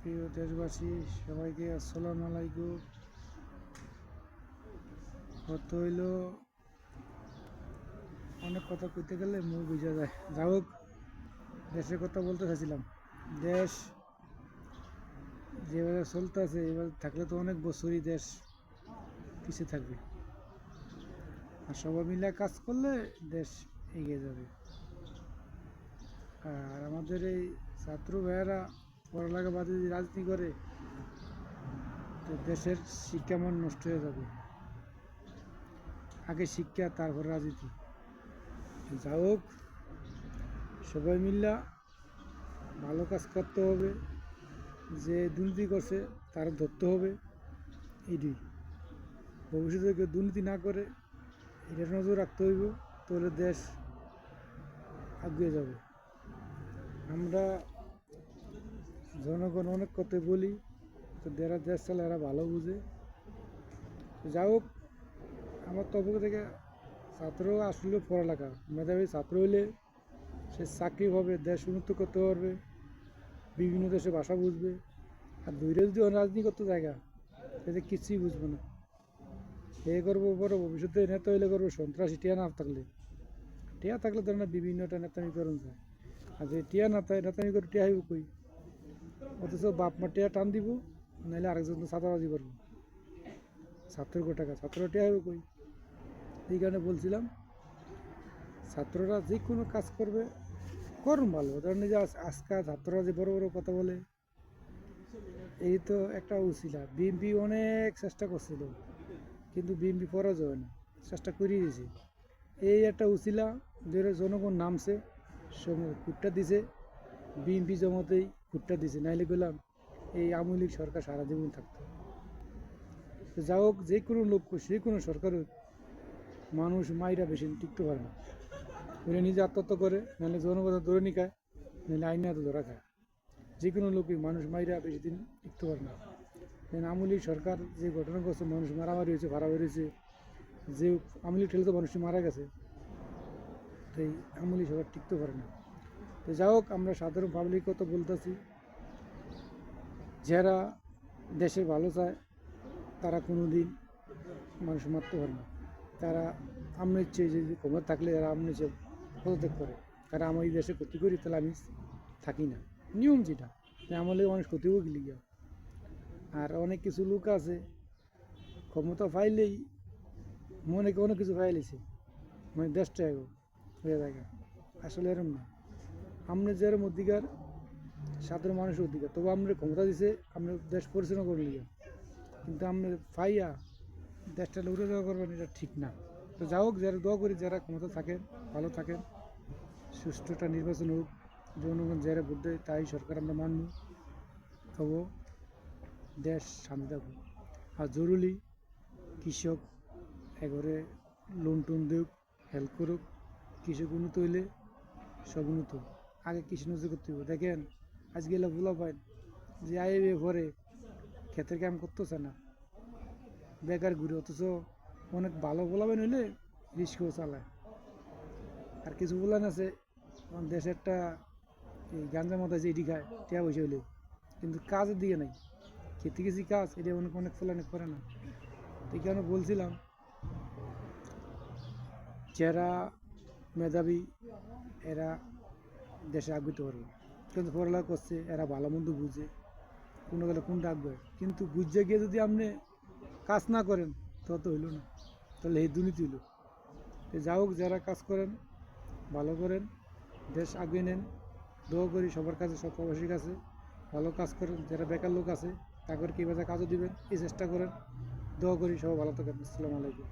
প্রিয় দেশবাসী, সবাইকে আসসালামু আলাইকুম। হয়তো হইল অনেক কথা কইতে গেলে মুখ বুঝা যায়। যাই হোক, দেশের কথা বলতে চাইছিলাম। দেশ যেভাবে চলতেছে এবার থাকলে তো অনেক বছরই দেশ পিছিয়ে থাকবে, আর সবাই মিলে কাজ করলে দেশ এগিয়ে যাবে। আর আমাদের এই ছাত্র ভাইয়েরা পড়ালেখা বাদে যদি রাজনীতি করে তো দেশের শিক্ষামান নষ্ট হয়ে যাবে। আগে শিক্ষা, তারপর রাজনীতি। যা হোক, সবাই মিল্লা ভালো কাজ করতে হবে, যে দুর্নীতি করছে তার ধরতে হবে। এটি ভবিষ্যতে কেউ দুর্নীতি না করে এটার নজর রাখতে হইব, তাহলে দেশ এগিয়ে যাবে। আমরা জনগণ অনেক কথা বলি, তো যারা দেশ চালে এরা ভালো বুঝে। যা হোক, আমার তরফ থেকে ছাত্র আসলেও পড়ালেখা মেধাবী ছাত্র হইলে সে চাকরি পাবে, দেশ উন্নত করতে পারবে, বিভিন্ন দেশে ভাষা বুঝবে। আর দূরে যদি রাজনীতি করতে জায়গা তাতে কিছুই বুঝবো না। এ করবো বড় ভবিষ্যতে নেতা হইলে করবো সন্ত্রাসী। টিয়া না থাকলে তো না বিভিন্নটা নেতামি করুন যায়। আর যে টিয়া না থাকে নেতামি করে টিয়া হইব কই? অথচ বাপ মা টিয়া টান দিব, নাহলে আরেকজন তো ছাতাবাজি করবো। ছাত্রের টাকা ছাত্র টিয়া হইব কই? এই কারণে বলছিলাম, ছাত্ররা যে কোনো কাজ করবে, করুন ভালো। ধরেন যে আজকে ছাত্ররা যে বড় বড় কথা বলে, এই তো একটা উছিলা। বিএনপি অনেক চেষ্টা করছিল, কিন্তু বিএনপি পরাজয় হয় না, চেষ্টা করিয়ে দিয়েছে। এই একটা উছিলা, জনগণ নামছে, ফুটটা দিছে, বিএনপি জমাতেই ফুটটা দিছে, নাইলে গেলাম এই আওয়ামী লীগ সরকার সারা জীবন থাকতো। যা হোক, যে কোনো লোক, যে কোনো সরকারের মানুষ মাইরা বেশি টিকতে পারে না। ওরা নিজে আত্মহত্যা করে, নাহলে জনগণ ধরে নিকায়, নাহলে আইনে হাতে ধরা খায়। যে কোনো লোকই মানুষ মাইরা বেশি দিন টিকতে পারে না। আওয়ামী লীগ সরকার যে ঘটনা করছে, মানুষ মারামারি হয়েছে, ভাড়াবাড়ি হয়েছে, যে আওয়ামী লীগ ঠেলে তো মানুষ মারা গেছে, তো এই আওয়ামী লীগ সরকার টিকতে পারে না। তো যাই হোক, আমরা সাধারণ পাবলিক কথা বলতেছি, যারা দেশের ভালো চায় তারা কোনো দিন মানুষ মারতে পারে না। তারা আমনের ইচ্ছে যে ক্ষমতা থাকলে তারা আমনের ইচ্ছে পদত্যাগ করে। কারণ আমার এই দেশে ক্ষতি করি, তাহলে আমি থাকি না, নিয়ম যেটা। আমলে মানুষ ক্ষতিও গেলে গিয়া। আর অনেক কিছু লোক আছে ক্ষমতা পাইলেই মনে অনেক কিছু পাইলেছে, মানে দেশটা এগো হয়ে জায়গা। আসলে এরম না। আমরা যেরম অধিকার সাধারণ মানুষের অধিকার, তবু আমরা ক্ষমতা দিছে আমরা দেশ পরিচালনা করে লিয়া, কিন্তু আমরা পাইয়া দেশটা উড়ে যাওয়া করবেন, এটা ঠিক না। তো যা হোক, যারা দোয়া করি যারা ক্ষমতা থাকেন ভালো থাকেন, সুষ্ঠুটা নির্বাচন হোক, জনগণ যারা ভোট দেয় তাই সরকার আমরা মানব, তবু দেশ শান্তি থাকবে। আর জরুরি কৃষক এগরে লোন টোন দেউক, হেল্প করুক। কৃষক উন্নত হইলে সব উন্নত। আগে কৃষি নজর করতে হবে। দেখেন আজকে এলা ভোলা পাইন যে আইবে ঘরে ক্ষেতের কাম করতেছে না, বেকার ঘুরে, অথচ অনেক ভালো বলাবেন হইলে রিস্কও চালায়। আর কিছু বলান আছে দেশে একটা এই গাঞ্জা মাথা যে এটি খায় টিয়া পয়সা হইলে, কিন্তু কাজের দিকে নাই। খেতে গেছি কাজ, এটা অনেক অনেক ফলানি করে না। এই কারণে বলছিলাম, যারা মেধাবী এরা দেশে আগ্রত পারবে, কিন্তু পড়ালেখা করছে এরা ভালো মন্দ বুঝে কোনো গেলে কোনটা আগ্রহ। কিন্তু বুঝে গিয়ে যদি আপনি কাজ না করেন তত হইল না, তাহলে এই দুর্নীতি হইল। যা হোক, যারা কাজ করেন ভালো করেন, দেশ আগে নেন। দোয়া করি সবার কাছে, সব প্রবাসীর কাছে ভালো কাজ করেন। যারা বেকার লোক আছে তাদেরকে কীভাবে কাজও দিবেন এই চেষ্টা করেন। দোয়া করি সবাই ভালো থাকেন। আসসালামু আলাইকুম।